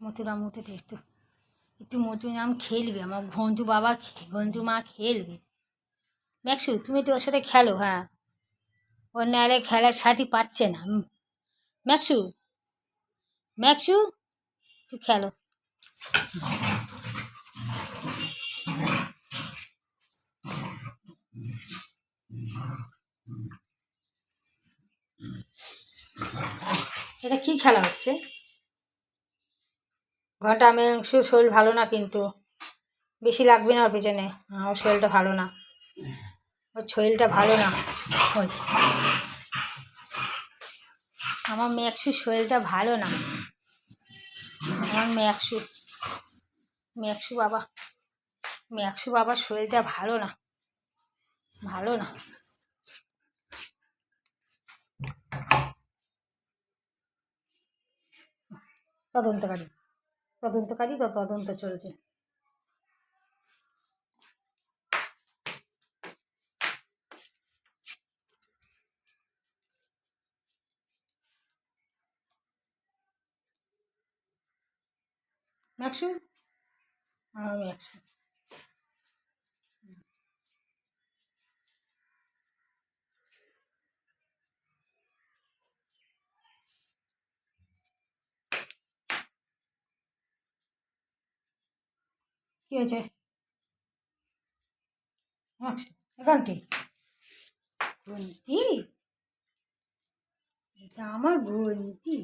মথুরা মুথুতে একটু একটু মধুরাম খেলবে, আমার ঘন্টু বাবা ঘন্টু মা খেলবে। ম্যাক্সু তুমি তো ওর সাথে খেলো, হ্যাঁ ওর নাহলে খেলার সাথী পাচ্ছে না। ম্যাক্সু ম্যাক্সু তুই খেলো। এটা কি খেলা হচ্ছে? ঘন্টা ম্যাক্সুর শরীর ভালো না, কিন্তু বেশি লাগবে না ওর পেছনে। ওর শরীরটা ভালো না, ওর শরীরটা ভালো না। আমার ম্যাক্সুর শরীরটা ভালো না, আমার ম্যাক্সু ম্যাক্সু বাবা ম্যাক্সু বাবার শরীরটা ভালো না, ভালো না। তদন্তকারী তদন্তকারী তো তদন্ত চলছে। ম্যাক্সু ম্যাক্সু কী হয়েছে? ম্যাক্সু এখানটি গুনতি, এটা আমার গুনতি।